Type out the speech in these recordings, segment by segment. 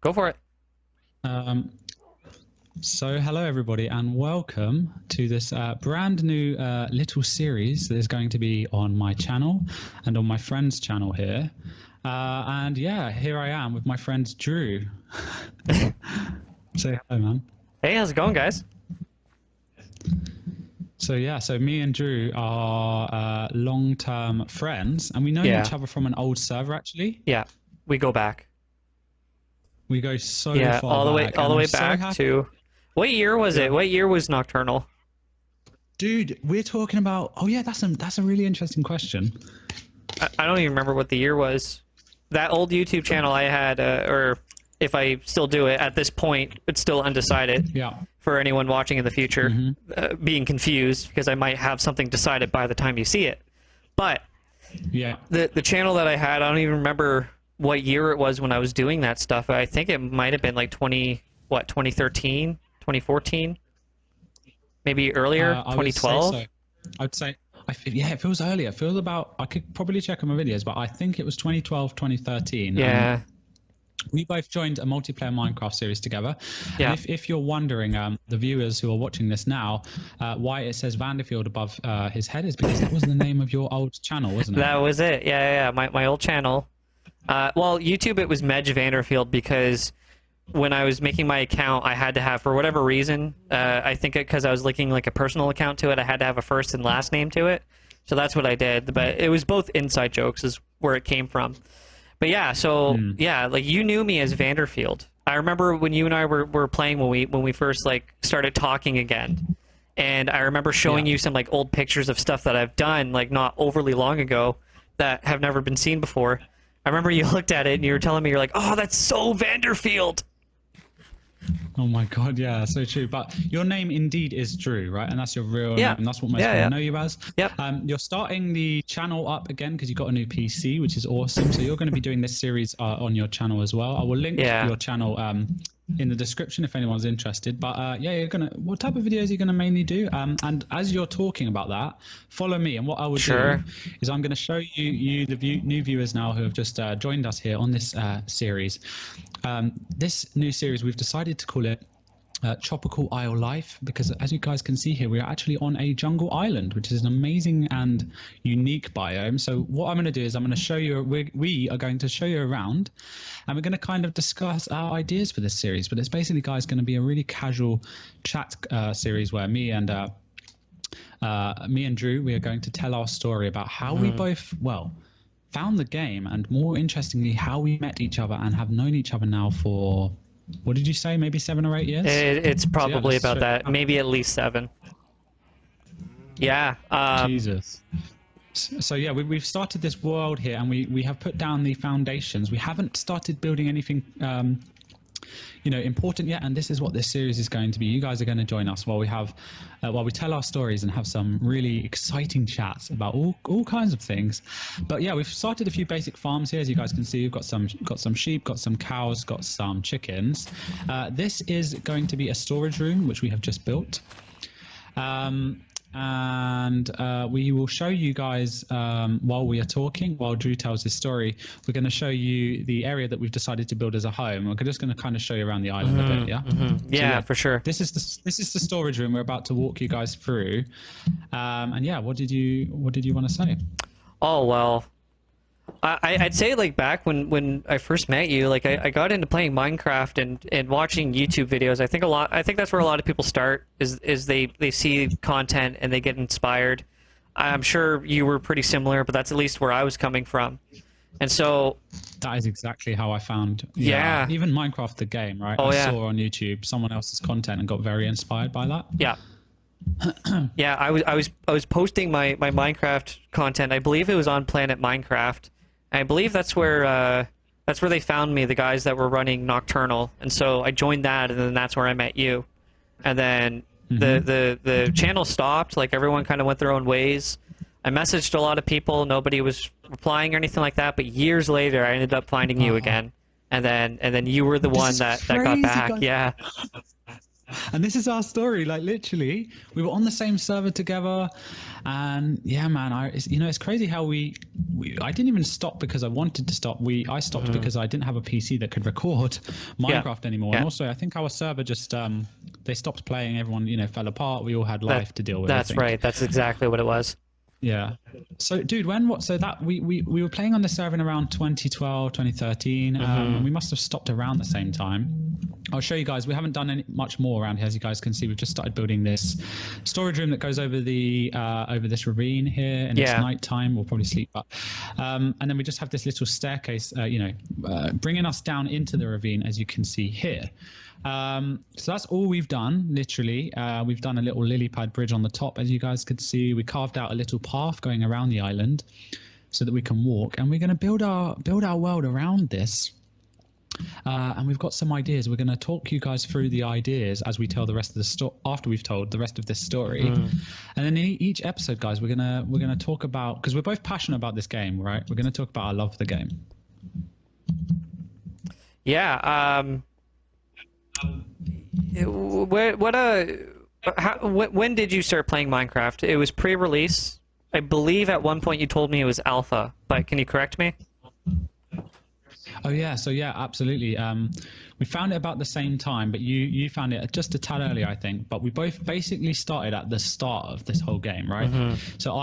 Go for it. So hello everybody and welcome to this brand new little series that is going to be on my channel and on my friend's channel here. And yeah, here I am with my friend Drew. Say hello, man. Hey, how's it going, guys? So yeah, so me and Drew are long-term friends, and we know Yeah. each other from an old server actually. Yeah, we go back. We go so Yeah, far all the way, back, all the and way I'm so back happy. to. What year was Yeah. it? What year was Nocturnal? Dude, we're talking about. Oh yeah, that's a really interesting question. I don't even remember what the year was. That old YouTube channel I had, or if I still do it at this point, it's still undecided. Yeah. For anyone watching in the future, being confused because I might have something decided by the time you see it. But Yeah. the channel that I had, I don't even remember what year it was when I was doing that stuff. I think it might have been like 2013, 2014, maybe earlier, 2012. I'd say, yeah, it feels earlier. It feels about, I could probably check on my videos, but I think it was 2012, 2013. Yeah. We both joined a multiplayer Minecraft series together. Yeah. And if you're wondering, the viewers who are watching this now, why it says Vanderfield above his head is because that was the name of your old channel, wasn't it? That was it. Yeah. My old channel. Well, YouTube, it was Medj Vanderfield because when I was making my account, I had to have, for whatever reason, I think because I was linking like a personal account to it, I had to have a first and last name to it. So that's what I did. But it was both inside jokes is where it came from. But yeah, so yeah, like you knew me as Vanderfield. I remember when you and I were playing when we first like started talking again. And I remember showing you some like old pictures of stuff that I've done like not overly long ago that have never been seen before. I remember you looked at it and you were telling me, you're like, "Oh, that's so Vanderfield." Oh my god, yeah, so true. But your name indeed is Drew, right? And that's your real name. And that's what most people know you as. Yep. You're starting the channel up again because you got a new PC, which is awesome. So you're going to be doing this series on your channel as well. I will link your channel in the description if anyone's interested. But yeah, what type of videos are you going to mainly do? And as you're talking about that, follow me. And what I will do is I'm going to show you the new viewers now who have just joined us here on this series. This new series, we've decided to call it Tropical Isle Life because, as you guys can see here, we are actually on a jungle island, which is an amazing and unique biome. So what I'm going to do is I'm going to show you, we are going to show you around, and we're going to kind of discuss our ideas for this series. But it's basically, guys, going to be a really casual chat series where me and Drew, we are going to tell our story about how we both, found the game, and more interestingly, how we met each other and have known each other now for, what did you say, maybe 7 or 8 years? It's probably about that, maybe at least 7. Yeah. Jesus. So yeah, we've started this world here, and we have put down the foundations. We haven't started building anything important yet, and this is what this series is going to be. You guys are going to join us while we tell our stories and have some really exciting chats about all kinds of things. But yeah, we've started a few basic farms here. As you guys can see, we've got some sheep, got some cows, got some chickens. This is going to be a storage room which we have just built. And we will show you guys while we are talking, while Drew tells his story, we're going to show you the area that we've decided to build as a home. We're just going to kind of show you around the island a bit, yeah? So, yeah, for sure. This is the storage room we're about to walk you guys through. And yeah, what did you want to say? Oh, well, I'd say like back when I first met you, like I got into playing Minecraft and watching YouTube videos. I think that's where a lot of people start is they see content and they get inspired. I'm sure you were pretty similar, but that's at least where I was coming from. And so that is exactly how I found even Minecraft the game, right? I saw on YouTube someone else's content and got very inspired by that. Yeah. Yeah, I was posting my Minecraft content. I believe it was on Planet Minecraft. I believe that's where they found me, the guys that were running Nocturnal, and so I joined that, and then that's where I met you. And then the channel stopped, like everyone kind of went their own ways. I messaged a lot of people, nobody was replying or anything like that. But years later, I ended up finding you again, and then you were the one that got back. Yeah. And this is our story. Like literally, we were on the same server together, and yeah, man, it's crazy how I didn't even stop because I wanted to stop. I stopped because I didn't have a PC that could record Minecraft anymore. And also, I think our server just they stopped playing. Everyone, fell apart. We all had life to deal with. That's right. That's exactly what it was. Yeah. So, dude, we were playing on the server in around 2012, 2013, and we must have stopped around the same time. I'll show you guys. We haven't done much more around here, as you guys can see. We've just started building this storage room that goes over over this ravine here, and it's night time. We'll probably sleep up, and then we just have this little staircase, bringing us down into the ravine, as you can see here. So that's all we've done, literally. We've done a little lily pad bridge on the top, as you guys could see. We carved out a little path going around the island so that we can walk, and we're going to build our world around this. And we've got some ideas. We're going to talk you guys through the ideas as we tell the rest of the story, after we've told the rest of this story. And then in each episode, guys, we're going to talk about, because we're both passionate about this game, right? We're going to talk about our love for the game. Yeah. When did you start playing Minecraft? It was pre-release. I believe at one point you told me it was alpha, but can you correct me? Oh yeah, so yeah, absolutely. We found it about the same time, but you found it just a tad earlier, I think. But we both basically started at the start of this whole game, right? So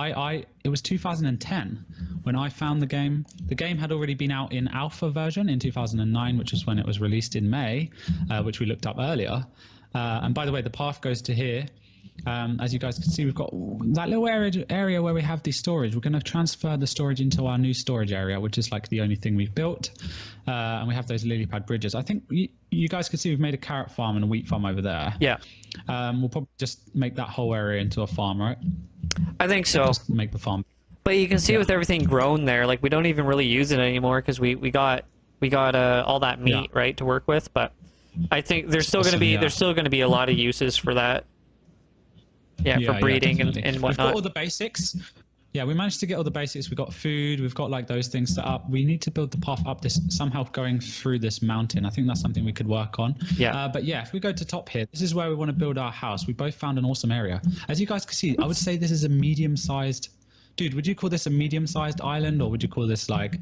it was 2010 when I found the game. The game had already been out in alpha version in 2009, which is when it was released in May, which we looked up earlier. And by the way, the path goes to here. As you guys can see, we've got that little area where we have the storage. We're going to transfer the storage into our new storage area, which is like the only thing we've built. And we have those lily pad bridges. I think you guys can see we've made a carrot farm and a wheat farm over there. Yeah. We'll probably just make that whole area into a farm, right? I think so. Just make the farm. But you can see with everything grown there, like we don't even really use it anymore because we got all that meat right to work with. But I think there's still going to be a lot of uses for that. Yeah, for breeding and whatnot. We've got all the basics. Yeah, we managed to get all the basics. We've got food. We've got like those things set up. We need to build the path up this somehow going through this mountain. I think that's something we could work on. Yeah. But yeah, if we go to top here, this is where we want to build our house. We both found an awesome area. As you guys can see, I would say this is a medium-sized. Dude, would you call this a medium-sized island, or would you call this like?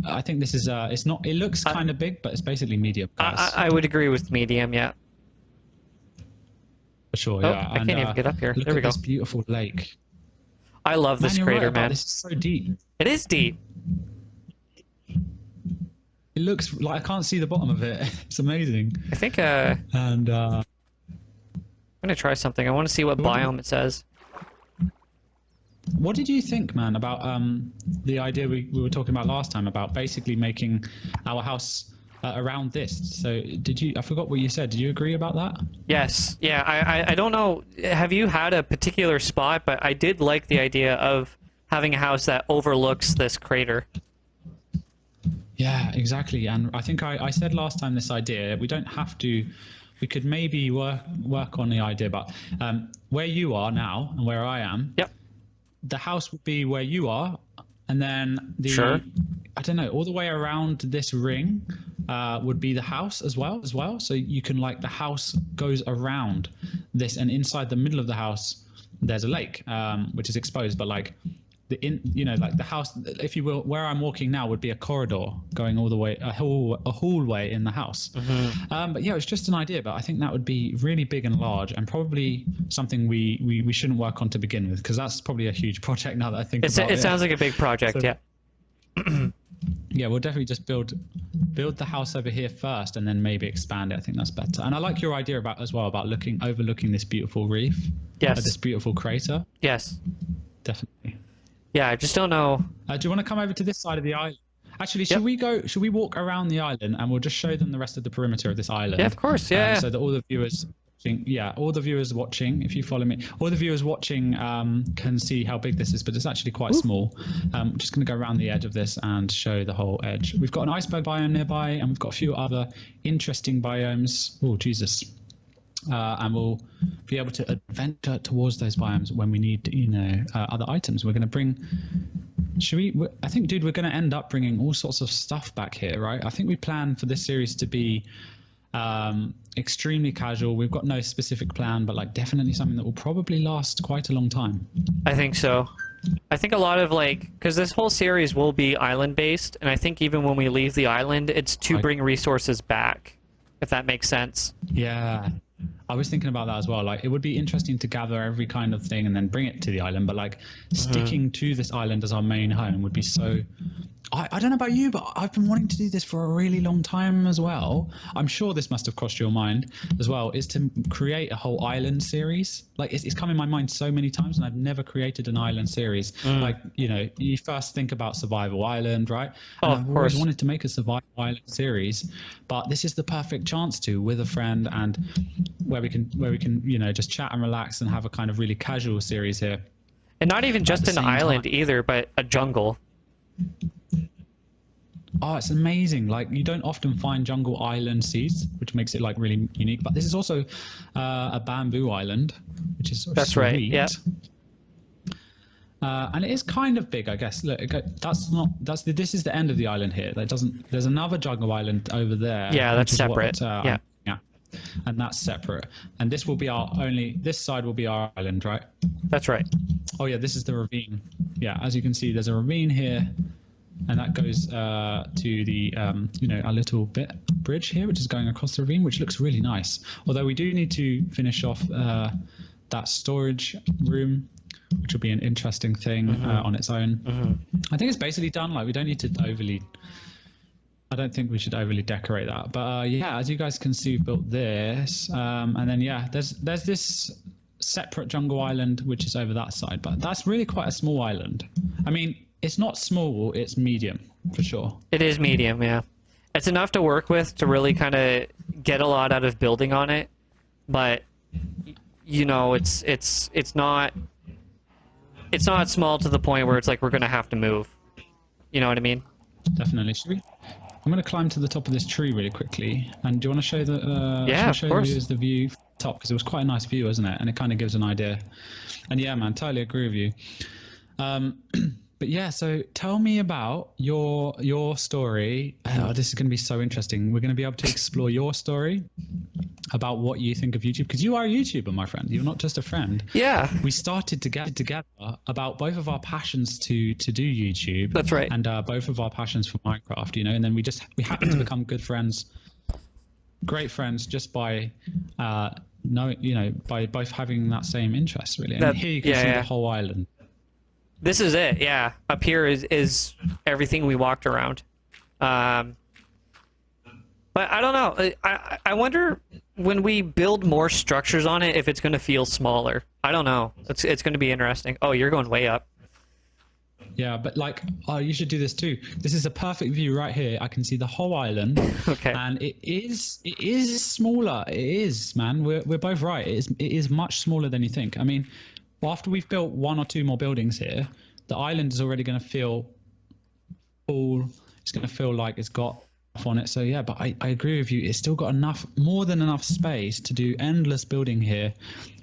I think this is. It's not. It looks kind of big, but it's basically medium. I would agree with medium. Yeah. For sure, yeah. I can't even get up here. Look there we at go. This beautiful lake. I love this crater, man. This is so deep. It is deep. It looks like I can't see the bottom of it. It's amazing. I think. I'm gonna try something. I want to see what biome it says. What did you think, man, about the idea we were talking about last time about basically making our house around this? So I forgot what you said. Did you agree about that? Yes. Yeah. I don't know. Have you had a particular spot? But I did like the idea of having a house that overlooks this crater. Yeah, exactly. And I think I said last time this idea, we don't have to, we could maybe work on the idea, but where you are now and where I am, the house would be where you are, and then I don't know, all the way around this ring would be the house as well. So you can, like, the house goes around this, and inside the middle of the house there's a lake, which is exposed, but like like the house, if you will, where I'm walking now would be a corridor going all the way, a hallway in the house. But yeah, it's just an idea, but I think that would be really big and large, and probably something we shouldn't work on to begin with, because that's probably a huge project now that I think about it. It sounds like a big project. So, yeah. Yeah, we'll definitely just build the house over here first, and then maybe expand it. I think that's better. And I like your idea about overlooking this beautiful reef. Yes. This beautiful crater. Yes. Definitely. Yeah, I just don't know. Do you want to come over to this side of the island? Actually, should we walk around the island, and we'll just show them the rest of the perimeter of this island? Yeah, of course. Yeah. So that all the viewers watching, if you follow me, all the viewers watching can see how big this is, but it's actually quite small. I'm just going to go around the edge of this and show the whole edge. We've got an iceberg biome nearby, and we've got a few other interesting biomes. Oh, Jesus. And we'll be able to adventure towards those biomes when we need, other items. We're going to bring. I think, dude, we're going to end up bringing all sorts of stuff back here, right? I think we plan for this series to be Extremely casual. We've got no specific plan, but like definitely something that will probably last quite a long time. I think so. I think a lot of because this whole series will be island based, and I think even when we leave the island, it's to bring resources back, if that makes sense. Yeah. I was thinking about that as well. Like, it would be interesting to gather every kind of thing and then bring it to the island, but like sticking to this island as our main home would be so. I don't know about you, but I've been wanting to do this for a really long time as well. I'm sure this must have crossed your mind as well, is to create a whole island series. Like, it's come in my mind so many times, and I've never created an island series. Like, you know, you first think about Survival Island, right? And I've always wanted to make a Survival Island series, but this is the perfect chance to, with a friend, and where we can, you know, just chat and relax and have a kind of really casual series here. And not even just an island either, but a jungle. Oh, it's amazing. Like, you don't often find jungle island seeds, which makes it like really unique. But this is also a bamboo island, which is That's sweet. right. Yeah. And it is kind of big, I guess. Look, this is the end of the island here. There's another jungle island over there. Yeah, that's separate. Yeah. And that's separate. And this side will be our island, right? That's right. Oh yeah, this is the ravine. Yeah, as you can see, there's a ravine here, and that goes to the you know, a little bridge here, which is going across the ravine, which looks really nice. Although we do need to finish off that storage room, which will be an interesting thing on its own. I think it's basically done. Like, we don't need to overly. I don't think we should overly decorate that, but yeah, as you guys can see, we've built this, and then yeah, there's this separate jungle island which is over that side, but that's really quite a small island. I mean, it's not small, it's medium for sure. It is medium, yeah. It's enough to work with to really kind of get a lot out of building on it, but you know, it's not small to the point where it's like we're gonna have to move. You know what I mean? Definitely. I'm going to climb to the top of this tree really quickly. And do you want to show the? Yeah, of course. The view from the top, because it was quite a nice view, isn't it? And it kind of gives an idea. And yeah, man, totally agree with you. But yeah, so tell me about your story. Oh, this is going to be so interesting. We're going to be able to explore your story about what you think of YouTube, because you are a YouTuber, my friend. You're not just a friend. Yeah. We started to get together about both of our passions to do YouTube. That's right. And both of our passions for Minecraft, you know, and then we happened to become good friends, great friends, just by knowing, you know, by both having that same interest, really. And here you can see the whole island. This is it, yeah. Up here is everything we walked around. But I don't know. I wonder when we build more structures on it if it's going to feel smaller. I don't know. It's going to be interesting. Oh, you're going way up. Yeah, but like, oh, you should do this too. This is a perfect view right here. I can see the whole island. Okay. And it is smaller. It is, man. We're both right. It is much smaller than you think. I mean, after we've built one or two more buildings here, the island is already going to feel full. It's going to feel like it's got on it. So yeah, but I agree with you. It's still got more than enough space to do endless building here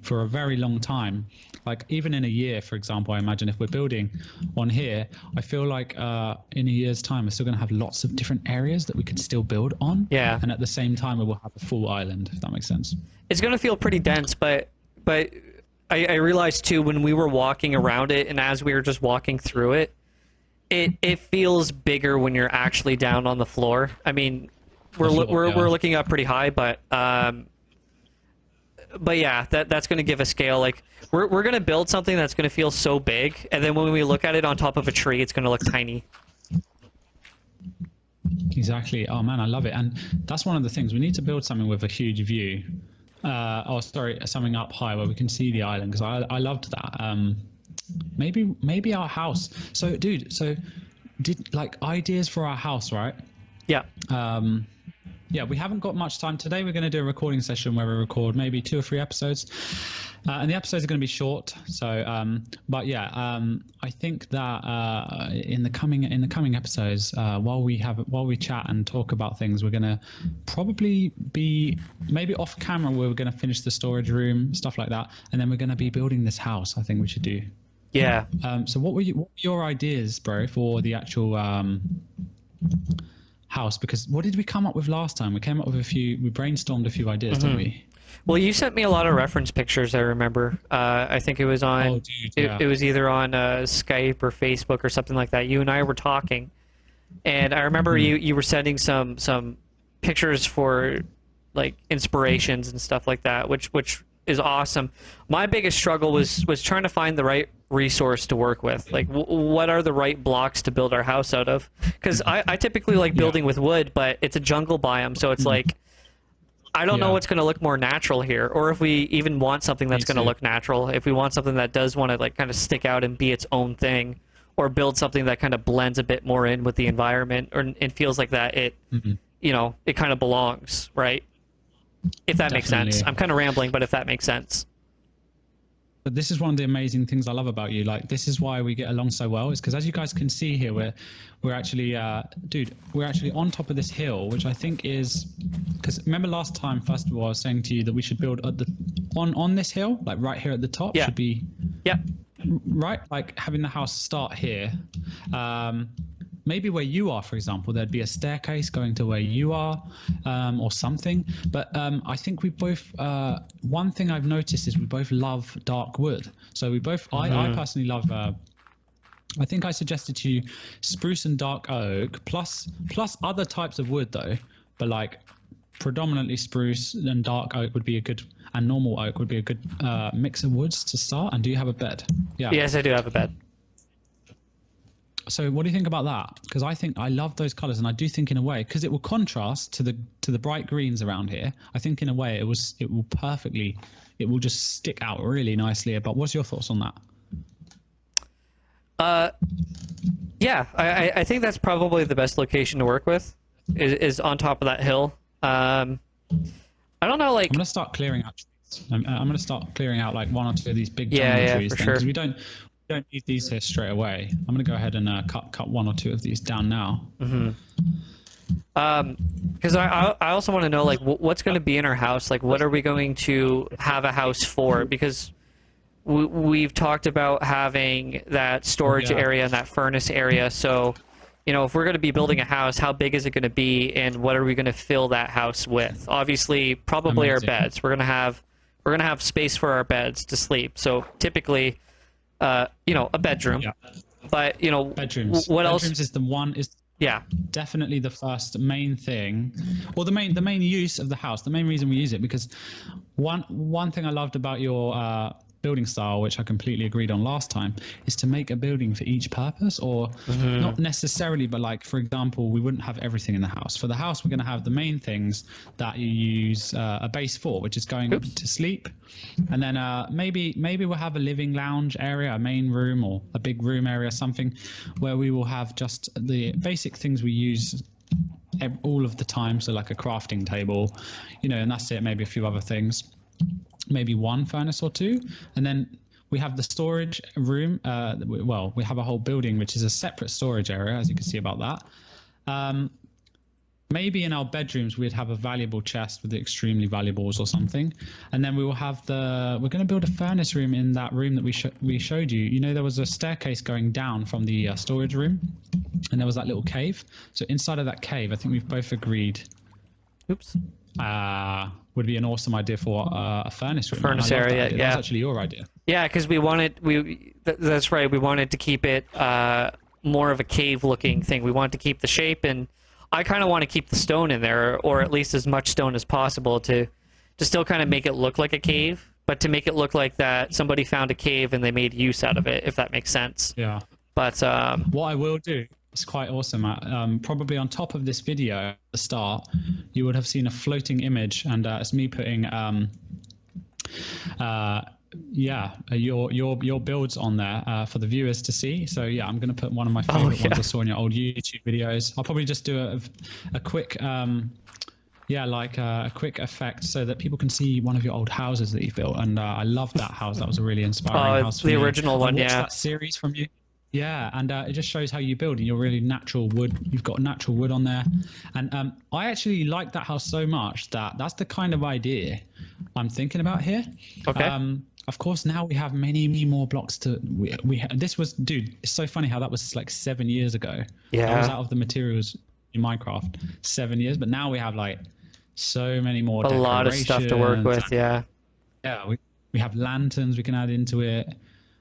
for a very long time. Like, even in a year, for example, I imagine if we're building on here, I feel like in a year's time, we're still going to have lots of different areas that we could still build on. Yeah. And at the same time, we will have a full island, if that makes sense. It's going to feel pretty dense, but I realized too, when we were walking around it and as we were just walking through it, it feels bigger when you're actually down on the floor. I mean, we're looking up pretty high, but yeah, that's going to give a scale. Like, we're going to build something that's going to feel so big, and then when we look at it on top of a tree, it's going to look tiny. Exactly. Oh man, I love it. And that's one of the things. We need to build something with a huge view. Something up high where we can see the island, because I loved that. Maybe our house. So dude, did like ideas for our house, right? Yeah. Yeah, we haven't got much time today. We're going to do a recording session where we record maybe 2 or 3 episodes, and the episodes are going to be short. So, but yeah, I think that in the coming episodes, while we chat and talk about things, we're going to probably be maybe off camera where we're going to finish the storage room, stuff like that, and then we're going to be building this house. I think we should do. Yeah. So what were your ideas, bro, for the actual house, because what did we come up with last time? We came up with we brainstormed a few ideas, didn't we? Well, you sent me a lot of reference pictures, I remember. I think it was on, Oh, dude, yeah. it was either on Skype or Facebook or something like that. You and I were talking, and I remember you were sending some pictures for like inspirations and stuff like that, which is awesome. My biggest struggle was trying to find the right resource to work with. Like, what are the right blocks to build our house out of? Because I typically like building with wood, but it's a jungle biome, so it's like, I don't know what's going to look more natural here, or if we even want something that's going to look natural. If we want something that does want to like kind of stick out and be its own thing, or build something that kind of blends a bit more in with the environment, or it feels like that it, you know, it kind of belongs, right? If that makes sense. I'm kind of rambling, but if that makes sense. But this is one of the amazing things I love about you. Like, this is why we get along so well, is because as you guys can see here, we're actually, dude, we're actually on top of this hill, which I think is, because remember last time, first of all, I was saying to you that we should build at the, on this hill, like right here at the top, should be, right, like having the house start here. Maybe where you are, for example, there'd be a staircase going to where you are, or something. But I think we both, one thing I've noticed is we both love dark wood. So we both, I personally love, I think I suggested to you spruce and dark oak, plus other types of wood though, but like predominantly spruce and dark oak would be a good, and normal oak would be a good mix of woods to start. And do you have a bed? Yeah. Yes, I do have a bed. So what do you think about that? Because I think I love those colors, and I do think in a way, because it will contrast to the bright greens around here. I think in a way it will perfectly, it will just stick out really nicely. But what's your thoughts on that? Yeah, I think that's probably the best location to work with, is on top of that hill. I don't know, like, I'm gonna start clearing out trees. I'm gonna start clearing out like one or two of these big jungle trees, for sure. Because we don't need these here straight away. I'm gonna go ahead and cut one or two of these down now. Because I also want to know, like, what's going to be in our house. Like, what are we going to have a house for? Because we've talked about having that storage area and that furnace area. So, you know, if we're going to be building a house, how big is it going to be, and what are we going to fill that house with? Obviously, probably our beds. We're gonna have space for our beds to sleep. So typically, you know, a bedroom. But you know, bedrooms. What else? Bedrooms is the one. Is definitely the first main thing, or the main use of the house. The main reason we use it, because one thing I loved about your building style, which I completely agreed on last time, is to make a building for each purpose, or not necessarily, but like, for example, we wouldn't have everything in the house. For the house, we're going to have the main things that you use a base for, which is going to sleep, and then maybe we'll have a living lounge area, a main room, or a big room area, something where we will have just the basic things we use all of the time, so like a crafting table, you know, and that's it. Maybe a few other things, maybe one furnace or two, and then we have the storage room. Well, we have a whole building which is a separate storage area, as you can see about that. Maybe in our bedrooms we'd have a valuable chest with the extremely valuables or something, and then we will have we're going to build a furnace room in that room that we showed you. You know, there was a staircase going down from the storage room, and there was that little cave. So inside of that cave, I think we've both agreed would be an awesome idea for a furnace room. Furnace area, that was actually your idea. Yeah, because that's right. We wanted to keep it more of a cave-looking thing. We wanted to keep the shape, and I kind of want to keep the stone in there, or at least as much stone as possible to still kind of make it look like a cave, but to make it look like that somebody found a cave and they made use out of it, if that makes sense. Yeah. But what I will do, it's quite awesome. Probably on top of this video at the start, you would have seen a floating image, and it's me putting your builds on there for the viewers to see. So yeah, I'm going to put one of my favorite ones I saw in your old YouTube videos. I'll probably just do a quick a quick effect so that people can see one of your old houses that you built. And I love that house. That was a really inspiring house for me. The original one. I watched that series from you. Yeah, and it just shows how you build, and you're really natural wood. You've got natural wood on there, and I actually like that house so much that's the kind of idea I'm thinking about here. Okay. Of course, now we have many more blocks to. This was, dude. It's so funny how that was like 7 years ago. Yeah. That was out of the materials in Minecraft 7 years, but now we have like so many more. A lot of stuff to work with. Yeah. Yeah, we have lanterns we can add into it.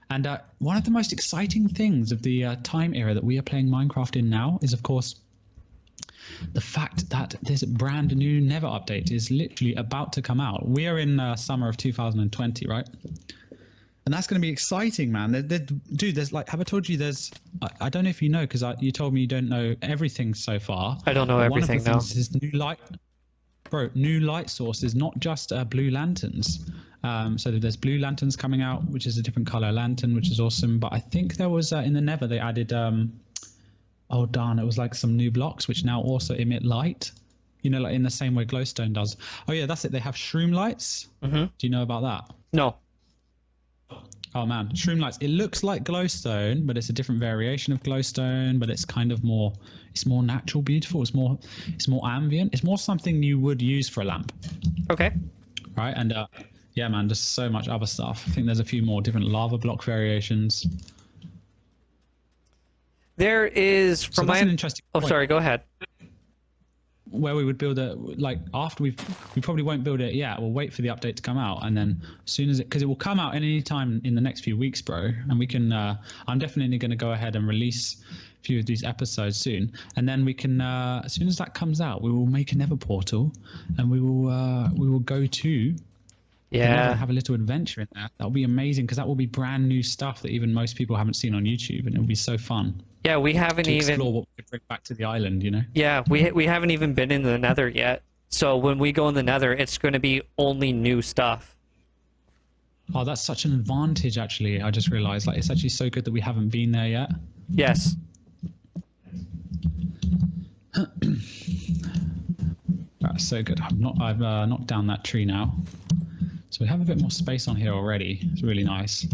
And one of the most exciting things of the time era that we are playing Minecraft in now is, of course, the fact that this brand new Never update is literally about to come out. We are in summer of 2020, right? And that's going to be exciting, man. Dude, there's like, have I told you there's, I don't know if you know, because you told me you don't know everything so far. I don't know everything, no. One of the things is new light. Bro, new light sources, not just blue lanterns. So there's blue lanterns coming out, which is a different color lantern, which is awesome. But I think there was in the Nether they added, oh darn, it was like some new blocks which now also emit light. You know, like in the same way glowstone does. Oh yeah, that's it. They have shroom lights. Do you know about that? No. Oh man, shroom lights. It looks like glowstone, but it's a different variation of glowstone. But it's kind of more, it's more natural, beautiful. It's more ambient. It's more something you would use for a lamp. Okay. Right, and yeah, man, there's so much other stuff. I think there's a few more different lava block variations. There is from my interesting. Oh, sorry. Go ahead. Where we would build it, like after we probably won't build it yet. We'll wait for the update to come out, and then as soon as because it will come out any time in the next few weeks, bro. And we can. I'm definitely going to go ahead and release a few of these episodes soon, and then we can. As soon as that comes out, we will make a Nether portal, and we will go to. Yeah. Have a little adventure in there. That'll be amazing because that will be brand new stuff that even most people haven't seen on YouTube, and it'll be so fun. Yeah, we haven't to even explore what we could bring back to the island, you know. Yeah, we haven't even been in the Nether yet. So when we go in the Nether, it's going to be only new stuff. Oh, that's such an advantage, actually. I just realized, like, it's actually so good that we haven't been there yet. Yes. That's so good. I've knocked down that tree now. So we have a bit more space on here already. It's really nice.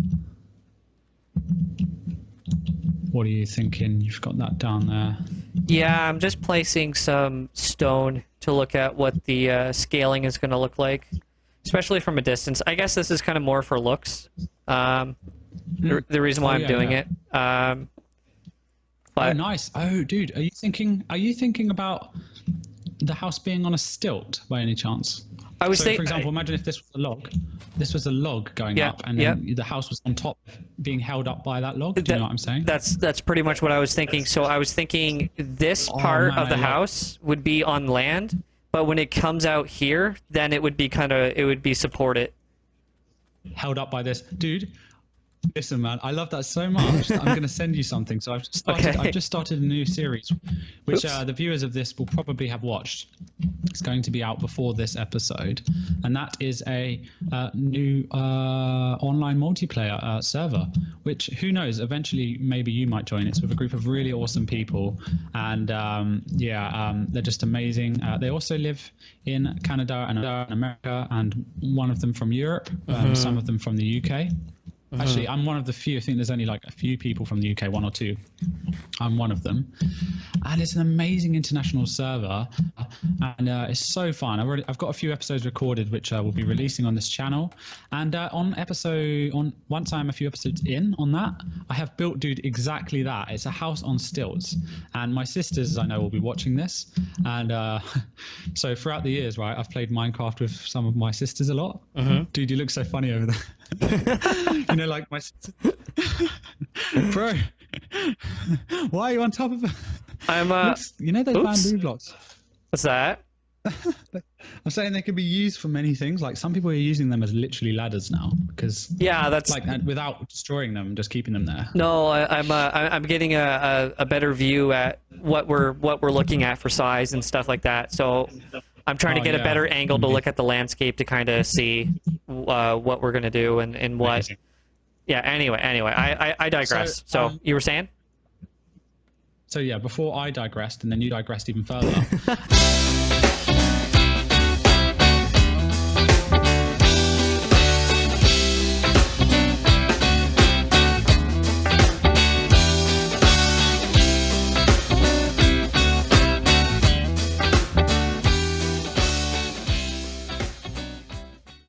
What are you thinking? You've got that down there. Yeah, I'm just placing some stone to look at what the scaling is going to look like, especially from a distance. I guess this is kind of more for looks. The reason why I'm doing it. But... Oh, nice. Oh, dude, are you thinking about the house being on a stilt by any chance? I was for example, imagine if this was a log. This was a log going up, and then the house was on top, being held up by that log. Do you know what I'm saying? That's pretty much what I was thinking. So I was thinking this part of the house would be on land, but when it comes out here, then it would be supported. Held up by this, dude. Listen, man, I love that so much that I'm going to send you something. So I've just started a new series, which the viewers of this will probably have watched. It's going to be out before this episode, and that is a new online multiplayer server, which, who knows, eventually maybe you might join. It's with a group of really awesome people, and they're just amazing. They also live in Canada and America, and one of them from Europe, some of them from the UK. Actually, I'm one of the few. I think there's only like a few people from the UK, one or two. I'm one of them, and it's an amazing international server, and it's so fun. I've got a few episodes recorded, which we'll be releasing on this channel. And once I'm a few episodes in on that, I have built, dude, exactly that. It's a house on stilts, and my sisters, I know, will be watching this. And so throughout the years, right, I've played Minecraft with some of my sisters a lot. Dude, you look so funny over there. You know, like my sister. Bro, why are you on top of it? You know those bamboo blocks? What's that? I'm saying they could be used for many things. Like some people are using them as literally ladders now, because that's like without destroying them, just keeping them there. No, I'm getting a better view at what we're looking at for size and stuff like that. So I'm trying to get a better angle to look at the landscape to kind of see what we're gonna do and what. Amazing. Yeah. Anyway, I digress. So you were saying? So yeah, before I digressed and then you digressed even further.